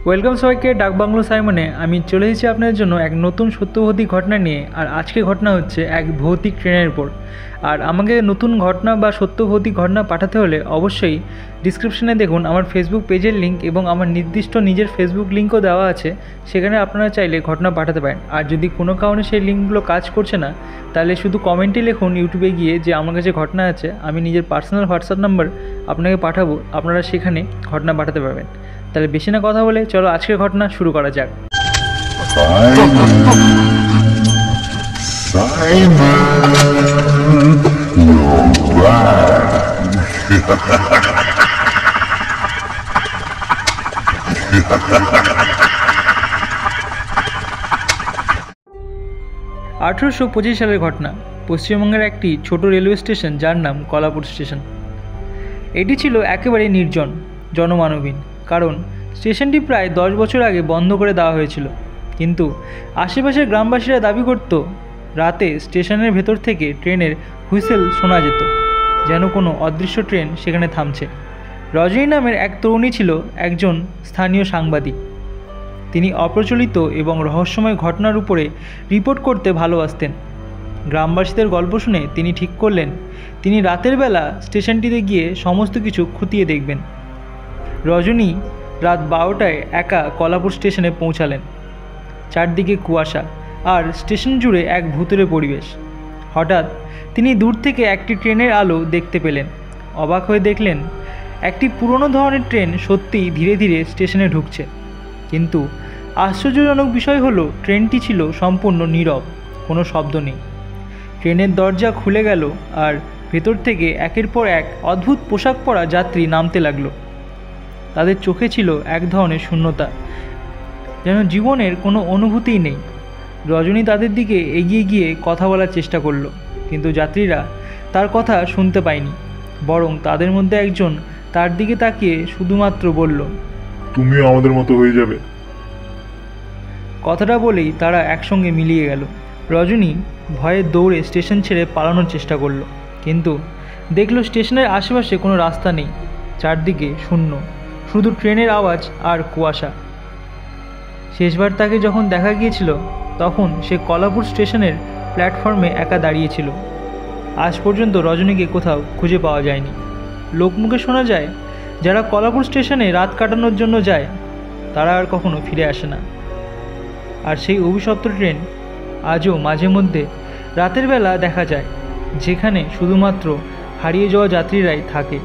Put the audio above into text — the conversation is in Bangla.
ওয়েলকাম সবাইকে ডাকবাংলো সাইমনে। আমি চলে এসেছি আপনাদের জন্য এক নতুন সত্যভৌতিক ঘটনা নিয়ে। আর আজকে ঘটনা হচ্ছে এক ভৌতিক ট্রেনের উপর। আর আমাকে নতুন ঘটনা বা সত্যভৌতিক ঘটনা পাঠাতে হলে অবশ্যই ডিসক্রিপশনে দেখুন আমার ফেসবুক পেজের লিঙ্ক এবং আমার নির্দিষ্ট নিজের ফেসবুক লিঙ্কও দেওয়া আছে। সেখানে আপনারা চাইলে ঘটনা পাঠাতে পারেন। আর যদি কোনো কারণে সেই লিঙ্কগুলো কাজ করছে না, তাহলে শুধু কমেন্টে লিখুন ইউটিউবে গিয়ে যে আমার কাছে ঘটনা আছে, আমি নিজের পার্সোনাল হোয়াটসঅ্যাপ নাম্বার আপনাকে পাঠাবো, আপনারা সেখানে ঘটনা পাঠাতে পারবেন। তাহলে বেশি না কথা বলে চলো আজকের ঘটনা শুরু করা যাক। 1825 সালের ঘটনা। পশ্চিমবঙ্গের একটি ছোট রেলওয়ে স্টেশন যার নাম কলাপুর স্টেশন। এটি ছিল একেবারে নির্জন, জনমানবহীন, কারণ স্টেশনটি প্রায় 10 বছর আগে বন্ধ করে দেওয়া হয়েছিল। কিন্তু আশেপাশের গ্রামবাসীরা দাবি করত রাতে স্টেশনের ভেতর থেকে ট্রেনের হুইসেল শোনা যেত, যেন কোনো অদৃশ্য ট্রেন সেখানে থামছে। রজনী নামের এক তরুণী ছিল একজন স্থানীয় সাংবাদিক। তিনি অপ্রচলিত এবং রহস্যময় ঘটনার উপরে রিপোর্ট করতে ভালোবাসতেন। গ্রামবাসীদের গল্প শুনে তিনি ঠিক করলেন তিনি রাতের বেলা স্টেশনটিতে গিয়ে সমস্ত কিছু খতিয়ে দেখবেন। রজনী রাত 12টায় একা কলাপুর স্টেশনে পৌঁছালেন। চারদিকে কুয়াশা আর স্টেশন জুড়ে এক ভুতুড়ে পরিবেশ। হঠাৎ তিনি দূর থেকে একটি ট্রেনের আলো দেখতে পেলেন। অবাক হয়ে দেখলেন একটি পুরনো ধরনের ট্রেন সত্যিই ধীরে ধীরে স্টেশনে ঢুকছে। কিন্তু আশ্চর্যজনক বিষয় হলো ট্রেনটি ছিল সম্পূর্ণ নীরব, কোনো শব্দ নেই। ট্রেনের দরজা খুলে গেল আর ভেতর থেকে একের পর এক অদ্ভুত পোশাক পরা যাত্রী নামতে লাগলো। তাদের চোখে ছিল এক ধরনের শূন্যতা, যেন জীবনের কোনো অনুভূতিই নেই। রজনী তাদের দিকে এগিয়ে গিয়ে কথা বলার চেষ্টা করলো, কিন্তু যাত্রীরা তার কথা শুনতে পায়নি। বরং তাদের মধ্যে একজন তার দিকে তাকিয়ে শুধুমাত্র বলল, তুমিও আমাদের মতো হয়ে যাবে। কথাটা বলেই তারা একসঙ্গে মিলিয়ে গেল। রজনী ভয়ে দৌড়ে স্টেশন ছেড়ে পালানোর চেষ্টা করলো, কিন্তু দেখলো স্টেশনের আশেপাশে কোনো রাস্তা নেই। চারদিকে শূন্য, শুধু ট্রেনের আওয়াজ আর কুয়াশা। শেষবার তাকে যখন দেখা গিয়েছিল তখন সে কলাপুর স্টেশনের প্ল্যাটফর্মে একা দাঁড়িয়েছিল। আজ পর্যন্ত রজনীকে কোথাও খুঁজে পাওয়া যায়নি। লোকমুখে শোনা যায় যারা কলাপুর স্টেশনে রাত কাটানোর জন্য যায় তারা আর কখনো ফিরে আসে না। আর সেই অভিশপ্ত ট্রেন আজও মাঝে মধ্যে রাতের বেলা দেখা যায়, যেখানে শুধুমাত্র হারিয়ে যাওয়া যাত্রীরাই থাকে।